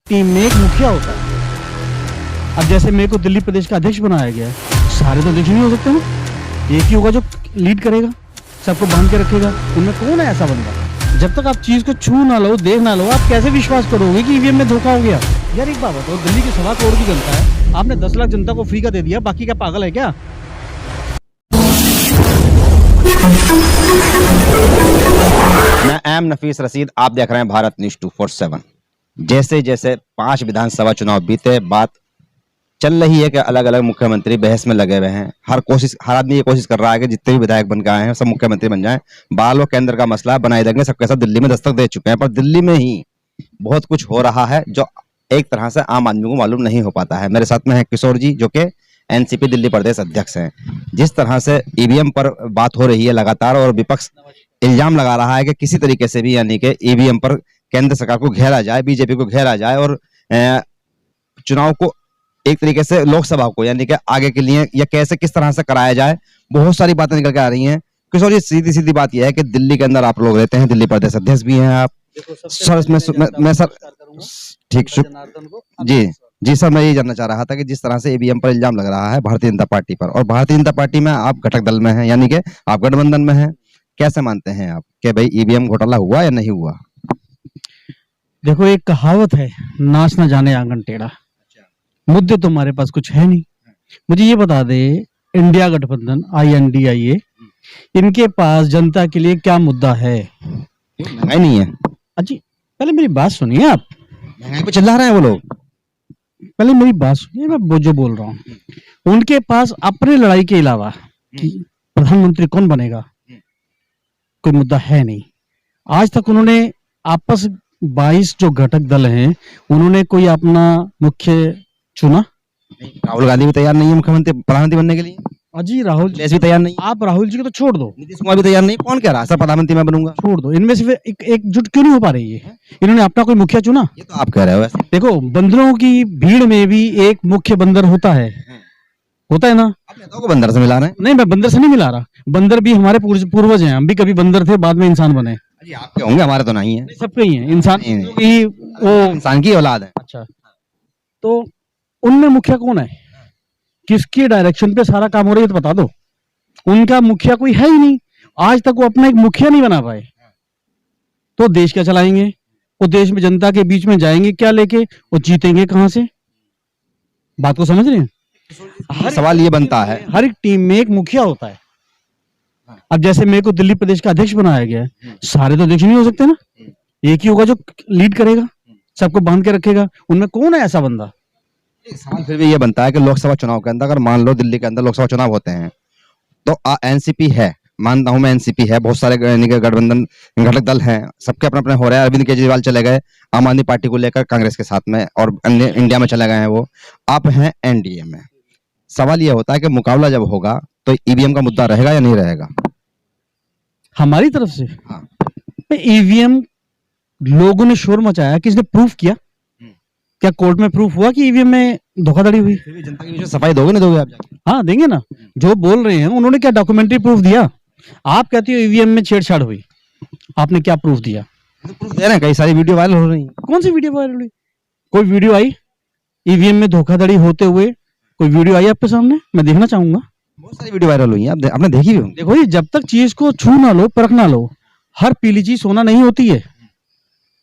Team में एक मुखिया होता है। अब जैसे मेरे को दिल्ली प्रदेश का अध्यक्ष बनाया गया है, सारे तो अध्यक्ष नहीं हो सकते ना, एक ही होगा जो लीड करेगा, सबको बांध के रखेगा। उनमें कौन है ऐसा बंदा? जब तक आप चीज को छू ना लो, देख ना लो, आप कैसे विश्वास करोगे कि ईवीएम में धोखा हो गया? यार एक बात बताओ, दिल्ली की 1.25 करोड़ की जनता है, आपने 10 लाख जनता को फ्री का दे दिया, बाकी क्या पागल है क्या? मैं एम नफीस रशीद, आप देख रहे हैं भारत न्यूज 247। जैसे जैसे 5 विधानसभा चुनाव बीते, बात चल रही है कि अलग अलग मुख्यमंत्री बहस में लगे हुए हैं। हर आदमी ये कोशिश कर रहा है कि जितने भी विधायक बन के आए हैं सब मुख्यमंत्री बन जाएं। बाल और केंद्र का मसला बनाए देंगे, सबके साथ दिल्ली में दस्तक दे चुके हैं, पर दिल्ली में ही बहुत कुछ हो रहा है जो एक तरह से आम आदमी को मालूम नहीं हो पाता है। मेरे साथ में है किशोर जी, जो कि एनसीपी दिल्ली प्रदेश अध्यक्ष हैं। जिस तरह से ईवीएम पर बात हो रही है लगातार, और विपक्ष इल्जाम लगा रहा है कि किसी तरीके से भी, यानी कि ईवीएम पर केंद्र सरकार को घेरा जाए, बीजेपी को घेरा जाए, और चुनाव को एक तरीके से लोकसभा को, यानी कि आगे के लिए या कैसे किस तरह से कराया जाए, बहुत सारी बातें निकल के आ रही हैं। किशोर जी, सीधी सीधी बात यह है कि दिल्ली के अंदर आप लोग रहते हैं, दिल्ली प्रदेश अध्यक्ष भी हैं आप। सर मैं सर ठीक जी सर, मैं ये जानना चाह रहा था कि जिस तरह से ईवीएम पर इल्जाम लग रहा है भारतीय जनता पार्टी पर, और भारतीय जनता पार्टी में आप घटक दल में हैं, यानी कि आप गठबंधन में हैं, कैसे मानते हैं आप कि भाई ईवीएम घोटाला हुआ या नहीं हुआ? देखो, एक कहावत है, नाच न जाने आंगन टेढ़ा। मुद्दे तो हमारे पास कुछ है नहीं। मुझे ये बता दे, इंडिया गठबंधन INDIA, इनके पास जनता के लिए क्या मुद्दा है? महंगाई नहीं है। अजी पहले मेरी बात सुनिए, आप महंगाई पे चिल्ला रहे हैं वो लोग। पहले मेरी बात सुनिए, मैं वो जो बोल रहा हूँ। उनके पास अपने लड़ाई के अलावा कि प्रधानमंत्री कौन बनेगा कोई मुद्दा है नहीं। आज तक उन्होंने आपस 22 जो घटक दल हैं, उन्होंने कोई अपना मुख्य चुना? राहुल गांधी भी तैयार नहीं है मुख्यमंत्री प्रधानमंत्री बनने के लिए। अजी राहुल भी तैयार नहीं। आप राहुल जी को तो छोड़ दो, नीतीश कुमार भी तैयार नहीं। कौन कह रहा है सर प्रधानमंत्री मैं बनूंगा? छोड़ दो। इनमें से फिर एकजुट क्यों नहीं हो पा रही है? इन्होंने अपना कोई मुखिया चुना? ये तो आप कह रहे हो वैसे। देखो, बंदरों की भीड़ में भी एक मुख्य बंदर होता है ना? आप नेताओं को बंदर से मिला रहे हैं। नहीं, मैं बंदर से नहीं मिला रहा। बंदर भी हमारे पूर्वज हैं, हम भी कभी बंदर थे, बाद में इंसान बने। जी आपके होंगे, हमारे तो नहीं है। सबके ही हैं इंसान की, वो इंसान की औलाद है। अच्छा, तो उनमें मुखिया कौन है? किसके डायरेक्शन पे सारा काम हो रहा है, ये तो बता दो। उनका मुखिया कोई है ही नहीं। आज तक वो अपना एक मुखिया नहीं बना पाए, तो देश क्या चलाएंगे? वो देश में जनता के बीच में जाएंगे क्या लेके? वो जीतेंगे कहां से? बात को समझ रहे हैं? सवाल ये बनता है, हर एक टीम में एक मुखिया होता है। अब जैसे मेरे को दिल्ली प्रदेश का अध्यक्ष बनाया गया है, सारे तो अध्यक्ष नहीं हो सकते ना, एक ही होगा जो लीड करेगा, सबको बांध के रखेगा। उनमें कौन है ऐसा बंदा? सवाल फिर भी ये बनता है कि लोकसभा चुनाव के अंदर, अगर मान लो दिल्ली के अंदर लोकसभा चुनाव होते हैं, तो एनसीपी है, मानता हूं मैं एनसीपी है, बहुत सारे गठबंधन घटक दल हैं, सबके अपने अपने हो रहे हैं। अरविंद केजरीवाल चले गए आम आदमी पार्टी को लेकर कांग्रेस के साथ में, और अन्य इंडिया में चले गए हैं वो। आप हैं एनडीए में। सवाल ये होता है कि मुकाबला जब होगा तो ईवीएम का मुद्दा रहेगा या नहीं रहेगा? हमारी तरफ से हाँ। ईवीएम लोगों ने शोर मचाया, किसने प्रूफ किया? क्या कोर्ट में प्रूफ हुआ कि ईवीएम में धोखाधड़ी हुई? फिर भी जनता के बीच में सफाई दोगे ना, दोगे आप जाके? हाँ, देंगे ना। जो बोल रहे हैं उन्होंने क्या डॉक्यूमेंट्री प्रूफ दिया? आप कहते हो ईवीएम में छेड़छाड़ हुई, आपने क्या प्रूफ दिया? प्रूफ दे रहे हैं, कई सारी वीडियो वायरल हो रही है। कौन सी वीडियो वायरल हुई? कोई वीडियो आई ईवीएम में धोखाधड़ी होते हुए? कोई वीडियो आई आपके सामने? मैं देखना चाहूंगा। बहुत सारी वीडियो वायरल हुई है, आपने देखी भी होंगी। देखो, ये जब तक चीज को छू ना लो, परख ना लो, हर पीली चीज सोना नहीं होती है।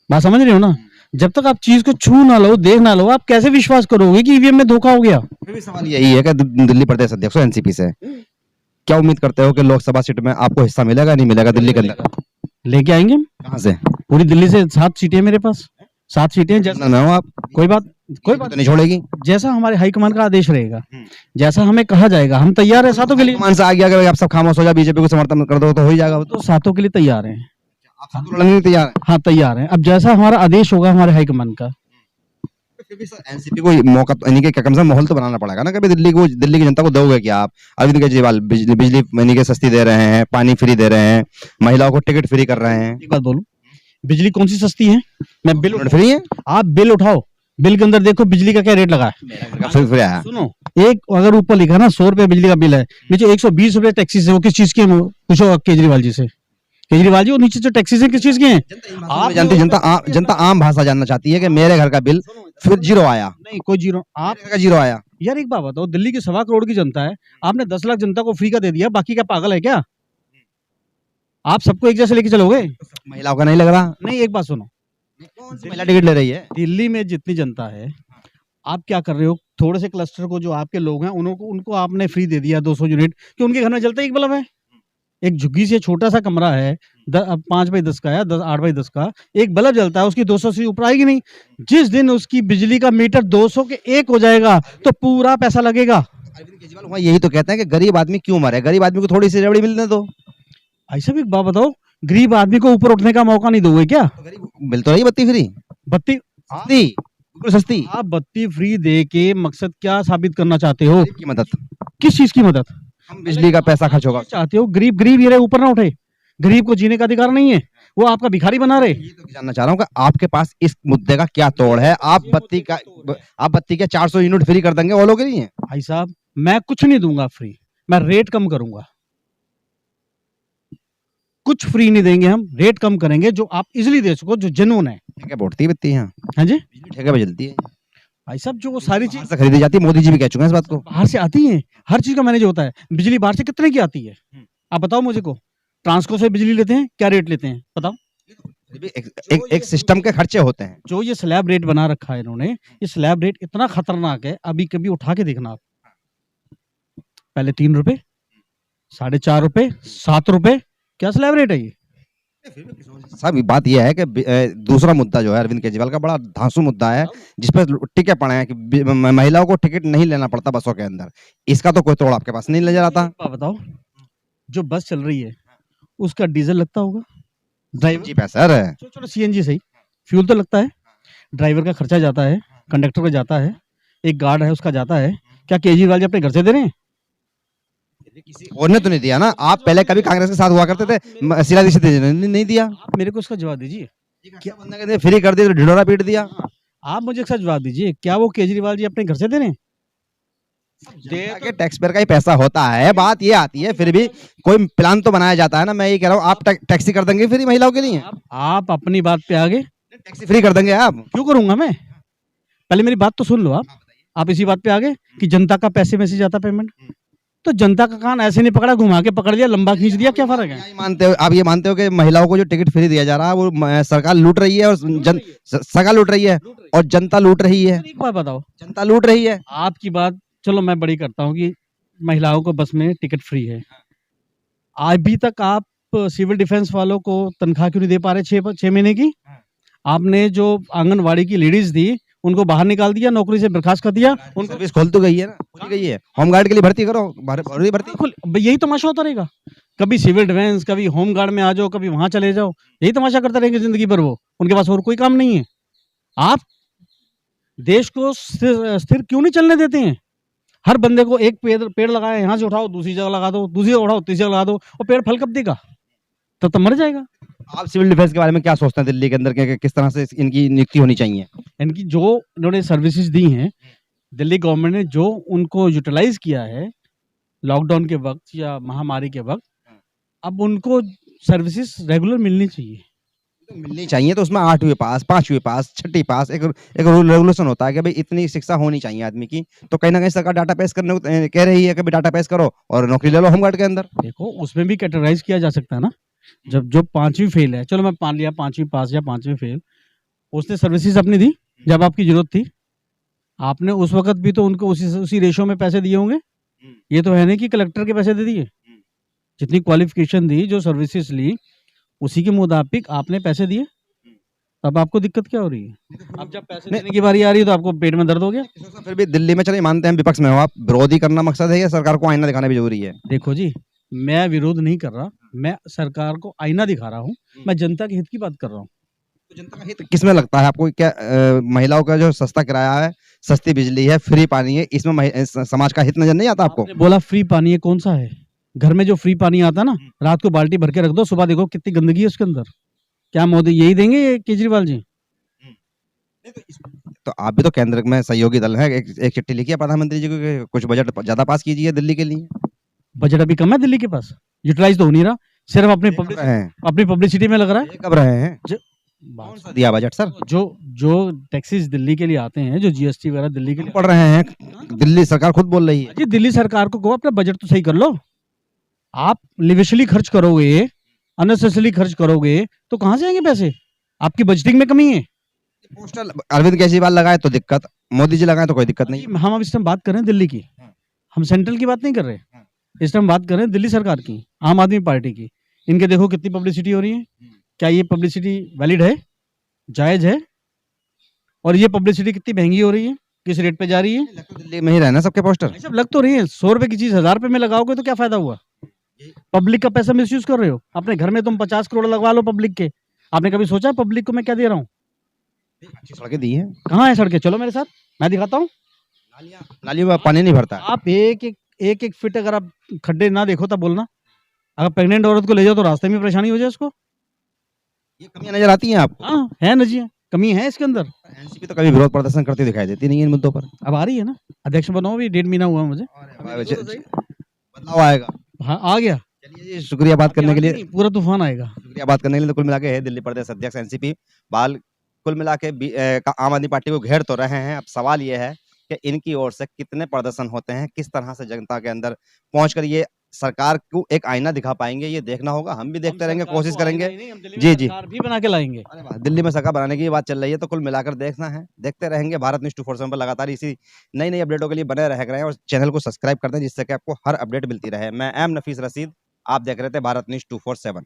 बात समझ रहे हो ना? जब तक आप चीज को छू ना लो, देख ना लो, आप कैसे विश्वास करोगे कि ईवीएम में धोखा हो गया? फिर भी सवाल यही है कि दिल्ली प्रदेश अध्यक्ष एनसीपी से क्या उम्मीद करते हो कि लोकसभा सीट में आपको हिस्सा मिलेगा नहीं मिलेगा दिल्ली के अंदर? लेके आएंगे हम। कहां से? पूरी दिल्ली से 7 सीटें हैं मेरे पास, 7 सीटें हैं। जैसा मैं हूं आप, कोई बात तो नहीं छोड़ेगी। जैसा हमारे हाईकमान का आदेश रहेगा, जैसा हमें कहा जाएगा, हम तैयार है सातों के लिए। मान से आ गया कि आप सब खामोश हो जाओ, बीजेपी को समर्थन कर दो तो हो ही जाएगा। तो सातों के लिए तैयार हैं। आप साथ लड़ने के लिए तैयार हैं? हाँ, तैयार हैं। अब जैसा हमारा आदेश होगा हमारे हाईकमान का। फिर भी सर एनसीपी को मौका, यानी कि कम से कम माहौल तो बनाना पड़ेगा ना। कभी दिल्ली की जनता को दोगे क्या आप? अरविंद केजरीवाल बिजली यानी कि सस्ती दे रहे हैं, पानी फ्री दे रहे हैं, महिलाओं को टिकट फ्री कर रहे हैं। एक बात बोलूं, बिजली कौन सी सस्ती है? मैं बिल फ्री है। आप बिल उठाओ, बिल के अंदर देखो बिजली का क्या रेट लगा है। सुनो, एक अगर ऊपर लिखा ना 100 रुपए बिजली का बिल है, नीचे 120 रुपए टैक्सी से, वो किस चीज के? पूछो केजरीवाल जी से। केजरीवाल जी, वो नीचे जो टैक्सीज हैं किस चीज के हैं? आप जानते, जनता आम भाषा जानना चाहती है कि मेरे घर का बिल फिर जीरो आया, नहीं कोई जीरो आप का जीरो आया। यार एक बात बताओ, दिल्ली की 1.25 करोड़ की जनता है, आपने 10 लाख जनता को फ्री का दे दिया, बाकी क्या पागल है क्या? आप सबको एक जैसे लेके चलोगे? महिलाओं का नहीं लग रहा। नहीं एक बात सुनो, कौन सी महिला टिकट ले रही है? दिल्ली में जितनी जनता है, आप क्या कर रहे हो, थोड़े से क्लस्टर को जो आपके लोग हैं उनको उनको आपने फ्री दे दिया 200 यूनिट, कि उनके घर में जलता ही एक बल्ब है। एक झुग्गी से छोटा सा कमरा है, 5 बाई 10 का है, 8 बाई 10 का, एक बल्ब जलता है, उसकी 200 से ऊपर आएगी नहीं। जिस दिन उसकी बिजली का मीटर 200 के एक हो जाएगा तो पूरा पैसा लगेगा। अरविंद केजरीवाल वहाँ यही तो कहते हैं कि गरीब आदमी क्यों मरे, गरीब आदमी को थोड़ी सी रेवड़ी मिलने दो। ऐसा भी एक बात बताओ, गरीब आदमी को ऊपर उठने का मौका नहीं दोगे क्या? तो गरीब मिल तो रही बत्ती फ्री, बत्ती सस्ती, बिल्कुल सस्ती। आप बत्ती फ्री दे के मकसद क्या साबित करना चाहते हो? गरीब की मदद, किस चीज की मदद हम बिजली का पैसा खर्च होगा। चाहते हो? गरीब गरीब ही रहे, ऊपर ना उठे। गरीब को जीने का अधिकार नहीं है, वो आपका भिखारी बना रहे। ये तो जानना चाह रहा हूँ कि आपके पास इस मुद्दे का क्या तोड़ है? आप बत्ती के 400 यूनिट फ्री कर देंगे वालों के लिए? भाई साहब मैं कुछ नहीं दूंगा फ्री, मैं रेट कम करूंगा। कुछ फ्री नहीं देंगे, हम रेट कम करेंगे जो आप इजिली दे सको, जो जेन्युइन है। ठेके बढ़ती है बत्ती यहाँ, हाँ जी बिजली ठेके पे जलती है, भाई साहब, जो वो सारी बाहर चीज से खरीदी जाती है। मोदी जी भी कह चुके हैं इस बात को। बाहर से आती है, हर चीज का मैनेज होता है। बिजली बाहर से कितने की आती है आप बताओ मुझे को? ट्रांसको से बिजली लेते हैं, क्या रेट लेते हैं बताओ? फिर भी एक सिस्टम के खर्चे होते हैं। जो ये स्लैब रेट बना रखा है इन्होंने, ये स्लैब रेट इतना खतरनाक है, अभी कभी उठा के देखना आप। पहले 3 रुपए, 4.5 रुपए, 7 रुपए, क्या स्लैब रेट है ये? साहब बात यह है कि दूसरा मुद्दा जो है अरविंद केजरीवाल का बड़ा धांसू मुद्दा है, जिस पर टिके पड़े हैं कि महिलाओं को टिकट नहीं लेना पड़ता बसों के अंदर। इसका तो कोई तोड़ आपके पास नहीं नजर आता। आप बताओ, जो बस चल रही है उसका डीजल लगता होगा, ड्राइवर जी पैसा है, चलो सीएनजी सही, फ्यूल तो लगता है, ड्राइवर का खर्चा जाता है, कंडक्टर का जाता है, एक गार्ड है उसका जाता है। क्या केजरीवाल जी अपने घर से दे रहे हैं? किसी और ने तो नहीं दिया ना। आप पहले कभी कांग्रेस के साथ हुआ करते थे, शीला दीक्षित ने नहीं दिया। आप मेरे को इसका जवाब दीजिए। क्या बंदा कहते फ्री कर दिया तो ढिढोरा पीट दिया। आप मुझे इसका जवाब दीजिए, क्या वो केजरीवाल जी अपने घर से दे रहे हैं? के टैक्स पेयर का ही पैसा होता है। बात ये आती है, फिर भी कोई प्लान तो बनाया जाता है ना। मैं ये कह रहा हूँ, आप टैक्सी कर देंगे फ्री महिलाओं के लिए? आप अपनी बात पे आगे, टैक्सी फ्री कर देंगे आप? क्यों करूंगा मैं? पहले मेरी बात तो सुन लो आप इसी बात पे आगे कि जनता का पैसे में से जाता पेमेंट, तो जनता का कान ऐसे नहीं पकड़ा, घुमा के पकड़ लिया, लंबा खींच दिया, क्या फर्क है? आप ये मानते हो कि महिलाओं को जो टिकट फ्री दिया जा रहा है वो सरकार लूट रही है, और सरकार लूट रही है और जनता लूट रही है? एक बात बताओ, जनता लूट रही है। आपकी बात चलो मैं बड़ी करता हूँ कि महिलाओं को बस में टिकट फ्री है। अभी तक आप सिविल डिफेंस वालों को तनख्वाह क्यों नहीं दे पा रहे 6 महीने की? आपने जो आंगनवाड़ी की लेडीज थी उनको बाहर निकाल दिया, नौकरी से बर्खास्त कर दिया। उनको सर्विस खोल तो गई है ना, खुल गई है। होमगार्ड के लिए भर्ती करो, भर्ती। यही तमाशा होता रहेगा, कभी सिविल डिफेंस, कभी होमगार्ड में आ जाओ, कभी वहां चले जाओ, यही तमाशा करते रहेंगे जिंदगी भर। वो उनके पास और कोई काम नहीं है। आप देश को स्थिर क्यों नहीं चलने देते हैं? हर बंदे को एक पेड़ लगाए, यहाँ से उठाओ दूसरी जगह लगा दो, दूसरी जगह उठाओ तीसरी जगह लगा दो, और पेड़ फल कब देगा? तो मर जाएगा। आप सिविल डिफेंस के बारे में क्या सोचते हैं दिल्ली के अंदर के किस तरह से इनकी नियुक्ति होनी चाहिए? इनकी जो इन्होंने सर्विसेज दी हैं, दिल्ली गवर्नमेंट ने जो उनको यूटिलाइज किया है लॉकडाउन के वक्त या महामारी के वक्त, अब उनको सर्विसेज रेगुलर मिलनी चाहिए। मिलनी चाहिए तो उसमें 8वीं पास, 5वीं पास, 6ठी पास एक रूल रेगुलेशन होता है कि भाई इतनी शिक्षा होनी चाहिए आदमी की। तो कहीं ना कहीं सरकार डाटा पेश करने को कह रही है कि भाई डाटा पेश करो और नौकरी ले लो होमगार्ड के अंदर। देखो उसमें भी कैटेगराइज किया जा सकता है ना। जब जो 5वीं फेल है, चलो मैं मान लिया 5वीं पास या 5वीं फेल, उसने सर्विसेज अपनी दी जब आपकी जरूरत थी, आपने उस वक्त भी तो उनको उसी रेशो में पैसे दिए होंगे। ये तो है नहीं कि कलेक्टर के पैसे दे दिए। जितनी क्वालिफिकेशन दी, जो सर्विसेज ली, उसी के मुताबिक आपने पैसे दिए। अब आपको दिक्कत क्या हो रही है? अब जब पैसे देने की बारी आ रही है तो आपको पेट में दर्द हो गया। फिर भी दिल्ली में चलिए मानते हैं विपक्ष में हो आप, विरोधी करना मकसद है या सरकार को आईना दिखाना भी जरूरी है? देखो जी, मैं विरोध नहीं कर रहा, मैं सरकार को आईना दिखा रहा हूँ, मैं जनता के हित की बात कर रहा हूँ। तो जनता का हित किसमें लगता है आपको? क्या महिलाओं का जो सस्ता किराया है, सस्ती बिजली है, फ्री पानी है, इसमें समाज का हित नजर नहीं आता आपको? बोला फ्री पानी है, कौन सा है? घर में जो फ्री पानी आता ना, रात को बाल्टी भर के रख दो, सुबह देखो कितनी गंदगी है उसके अंदर। क्या मोदी यही देंगे केजरीवाल जी? तो आप भी तो केंद्र में सहयोगी दल है, एक चिट्ठी लिखी है प्रधानमंत्री जी को, कुछ बजट ज्यादा पास कीजिए दिल्ली के लिए। बजट अभी कम है दिल्ली के पास, यूटिलाइज तो हो नहीं रहा, सिर्फ अपनी पब्लिसिटी में लग रहा है। कब रहे हैं? कौन सा दिया बजट सर? जो जो टैक्सेस दिल्ली के लिए आते हैं, जो जीएसटी वगैरह दिल्ली के लिए पढ़ रहे हैं, दिल्ली सरकार खुद बोल रही है। जी, दिल्ली सरकार को कहो अपना बजट तो सही कर लो। आप लिविशली खर्च करोगे, अननेसेसरी खर्च करोगे तो कहाँ से आएंगे पैसे? आपकी बजटिंग में कमी है। पोस्टर अरविंद केजरीवाल लगाए तो दिक्कत, मोदी जी लगाए तो कोई दिक्कत नहीं। हम अब इस टाइम बात कर रहे हैं दिल्ली की, हम सेंट्रल की बात नहीं कर रहे। इस टाइम बात कर रहे हैं दिल्ली सरकार की, आम आदमी पार्टी की। इनके देखो कितनी पब्लिसिटी हो रही है। क्या ये पब्लिसिटी वैलिड है, जायज है? और ये पब्लिसिटी कितनी महंगी हो रही है, किस रेट पे जा रही है? तो दिल्ली में ही रहना सबके पोस्टर। सब लग तो रही है। 100 रुपए की चीज 1000 रुपए में लगाओगे तो क्या फायदा हुआ? पब्लिक का पैसा मिसयूज कर रहे हो। अपने घर में तुम 50 करोड़ लगवा लो पब्लिक के। आपने कभी सोचा पब्लिक को मैं क्या दे रहा हूँ? अच्छी सड़कें दी है। कहाँ है सड़कें? चलो मेरे साथ, मैं दिखाता हूँ। नालियों में पानी नहीं भरता। आप एक फीट अगर आप खड्डे ना देखो तब बोलना। अगर प्रेग्नेंट औरत को ले जाओ तो रास्ते में परेशानी हो जाए उसको। ये कमियां नजर आती हैं आपको? हाँ है ना जी, कमी है इसके अंदर। एनसीपी तो कभी विरोध प्रदर्शन करती दिखाई देती नहीं है इन मुद्दों पर। अब आ रही है ना, अध्यक्ष बनाओ, भी 1.5 महीना हुआ मुझे। बदलाव आएगा। हाँ आ गया। चलिए जी, शुक्रिया बात करने के लिए। पूरा तूफान आएगा। शुक्रिया बात करने के लिए। तो कुल मिला के है दिल्ली प्रदेश अध्यक्ष एनसीपी बाल कुल मिला के आम आदमी पार्टी को घेर तो रहे हैं। अब सवाल ये है कि इनकी ओर से कितने प्रदर्शन होते हैं, किस तरह से जनता के अंदर पहुंचकर ये सरकार को एक आईना दिखा पाएंगे, ये देखना होगा। हम भी देखते रहेंगे, कोशिश करेंगे। जी जी, सरकार भी बना के लाएंगे। अरे वाह, दिल्ली में सरकार बनाने की बात चल रही है। तो कुल मिलाकर देखना है, देखते रहेंगे। भारत न्यूज़ 24/7 पर लगातार इसी नई नई अपडेटों के लिए बने रह रहे हैं और चैनल को सब्सक्राइब कर दें, जिससे कि आपको हर अपडेट मिलती रहे। मैं एम नफीस रशीद, आप देख रहे थे भारत न्यूज़ 24/7।